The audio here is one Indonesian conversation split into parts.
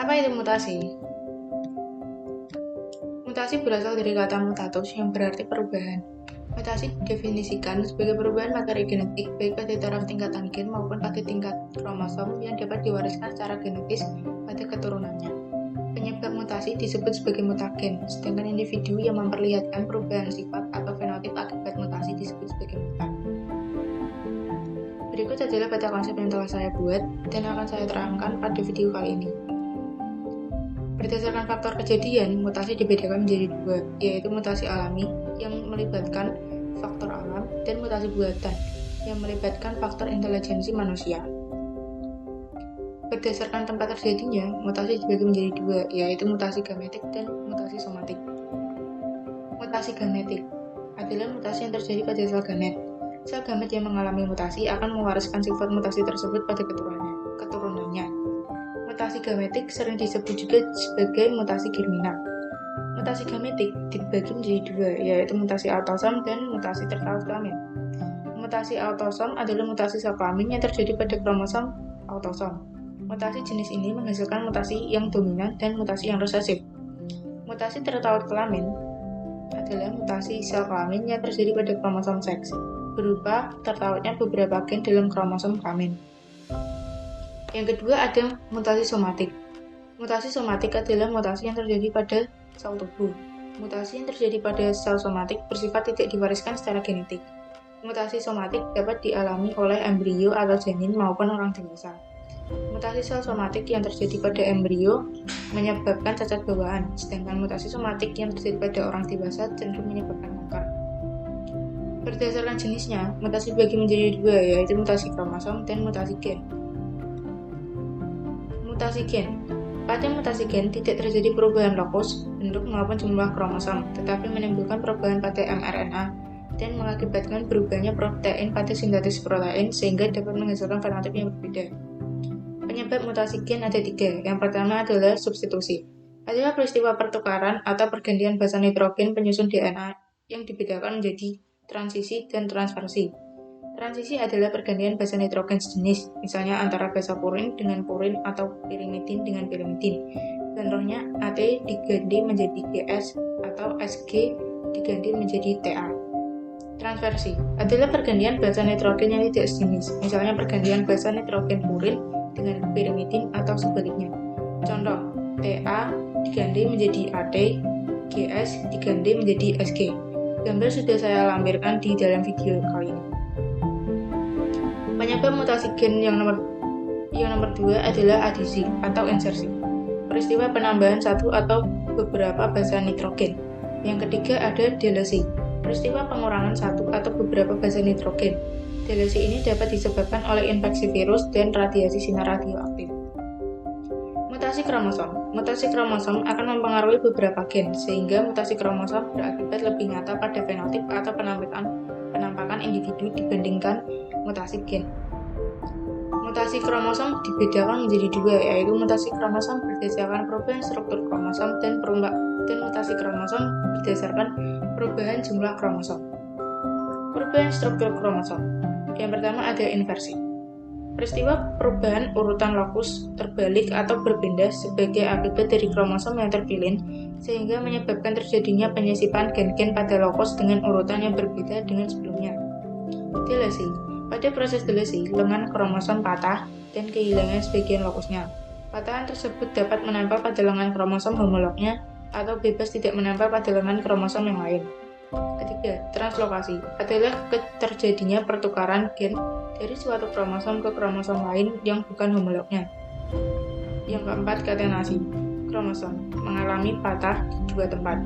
Apa itu mutasi? Mutasi berasal dari kata mutatus yang berarti perubahan. Mutasi didefinisikan sebagai perubahan materi genetik baik pada taraf tingkatan gen maupun pada tingkat kromosom yang dapat diwariskan secara genetis pada keturunannya. Penyebab mutasi disebut sebagai mutagen, sedangkan individu yang memperlihatkan perubahan sifat atau fenotip akibat mutasi disebut sebagai mutan. Berikut adalah peta konsep yang telah saya buat dan akan saya terangkan pada video kali ini. Berdasarkan faktor kejadian, mutasi dibedakan menjadi dua, yaitu mutasi alami yang melibatkan faktor alam dan mutasi buatan yang melibatkan faktor intelijensi manusia. Berdasarkan tempat terjadinya, mutasi dibagi menjadi dua, yaitu mutasi gametik dan mutasi somatik. Mutasi gametik adalah mutasi yang terjadi pada sel gamet. Sel gamet yang mengalami mutasi akan mewariskan sifat mutasi tersebut pada keturunannya. Mutasi gametik sering disebut juga sebagai mutasi germinal. Mutasi gametik dibagi menjadi dua, yaitu mutasi autosom dan mutasi tertaut kelamin. Mutasi autosom adalah mutasi sel kelamin yang terjadi pada kromosom autosom. Mutasi jenis ini menghasilkan mutasi yang dominan dan mutasi yang resesif. Mutasi tertaut kelamin adalah mutasi sel kelamin yang terjadi pada kromosom seks, berupa tertautnya beberapa gen dalam kromosom kelamin. Yang kedua ada mutasi somatik. Mutasi somatik adalah mutasi yang terjadi pada sel tubuh. Mutasi yang terjadi pada sel somatik bersifat tidak diwariskan secara genetik. Mutasi somatik dapat dialami oleh embrio atau janin maupun orang dewasa. Mutasi sel somatik yang terjadi pada embrio menyebabkan cacat bawaan, sedangkan mutasi somatik yang terjadi pada orang dewasa cenderung menyebabkan kanker. Berdasarkan jenisnya, mutasi dibagi menjadi dua, yaitu mutasi kromosom dan mutasi gen. Mutasi gen. Pada mutasi gen tidak terjadi perubahan lokus, bentuk maupun jumlah kromosom, tetapi menimbulkan perubahan pada mRNA dan mengakibatkan berubahnya protein pada sintesis protein sehingga dapat menghasilkan fenotip yang berbeda. Penyebab mutasi gen ada tiga. Yang pertama adalah substitusi. Adalah peristiwa pertukaran atau pergantian basa nitrogen penyusun DNA yang dibedakan menjadi transisi dan transversi. Transisi adalah pergantian basa nitrogen sejenis, misalnya antara basa purin dengan purin atau pirimidin dengan pirimidin. Contohnya, AT diganti menjadi GS atau SG diganti menjadi TA. Transversi adalah pergantian basa nitrogen yang tidak sejenis, misalnya pergantian basa nitrogen purin dengan pirimidin atau sebaliknya. Contoh, TA diganti menjadi AT, GS diganti menjadi SG. Gambar sudah saya lampirkan di dalam video kali ini. Penyebab mutasi gen yang nomor 2 adalah adisi atau insersi. Peristiwa penambahan satu atau beberapa basa nitrogen. Yang ketiga ada delesi. Peristiwa pengurangan satu atau beberapa basa nitrogen. Delesi ini dapat disebabkan oleh infeksi virus dan radiasi sinar radioaktif. Mutasi kromosom. Mutasi kromosom akan mempengaruhi beberapa gen, sehingga mutasi kromosom berakibat lebih nyata pada fenotip atau penampakan individu dibandingkan mutasi gen. Mutasi kromosom dibedakan menjadi dua, yaitu mutasi kromosom berdasarkan perubahan struktur kromosom dan mutasi kromosom berdasarkan perubahan jumlah kromosom. Perubahan struktur kromosom. Yang pertama ada inversi. Peristiwa perubahan urutan lokus terbalik atau berpindah sebagai akibat dari kromosom yang terpilih, sehingga menyebabkan terjadinya penyisipan gen-gen pada lokus dengan urutan yang berbeda dengan sebelumnya. Delesi. Pada proses delesi, lengan kromosom patah dan kehilangan sebagian lokusnya. Patahan tersebut dapat menempel pada lengan kromosom homolognya atau bebas tidak menempel pada lengan kromosom yang lain. Ketiga, translokasi adalah terjadinya pertukaran gen dari suatu kromosom ke kromosom lain yang bukan homolognya. Yang keempat, katenasi. Kromosom mengalami patah di dua tempat.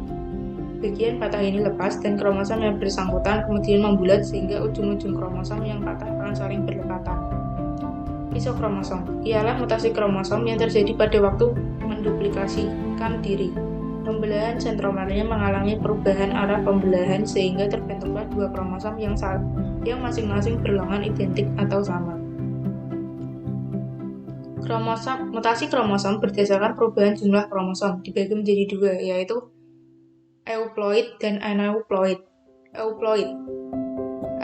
Bagian patah ini lepas dan kromosom yang bersangkutan kemudian membulat sehingga ujung-ujung kromosom yang patah akan saling berdekatan. Isokromosom ialah mutasi kromosom yang terjadi pada waktu menduplikasikan diri. Pembelahan sentromernya mengalami perubahan arah pembelahan sehingga terbentuklah dua kromosom yang masing-masing berlengan identik atau sama. Mutasi kromosom berdasarkan perubahan jumlah kromosom dibagi menjadi dua, yaitu euploid dan aneuploid. Euploid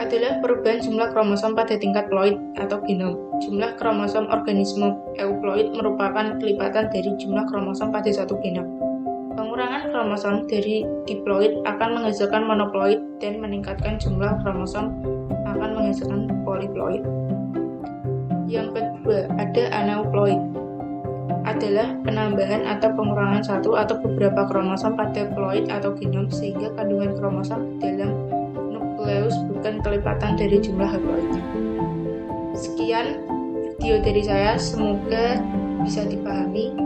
adalah perubahan jumlah kromosom pada tingkat ploid atau genom. Jumlah kromosom organisme euploid merupakan kelipatan dari jumlah kromosom pada satu genom. Pengurangan kromosom dari diploid akan menghasilkan monoploid dan meningkatkan jumlah kromosom akan menghasilkan poliploid. Yang kedua, ada aneuploid. Adalah penambahan atau pengurangan satu atau beberapa kromosom pada ploid atau genom sehingga kandungan kromosom dalam nukleus bukan kelipatan dari jumlah haploidnya. Sekian video dari saya, semoga bisa dipahami.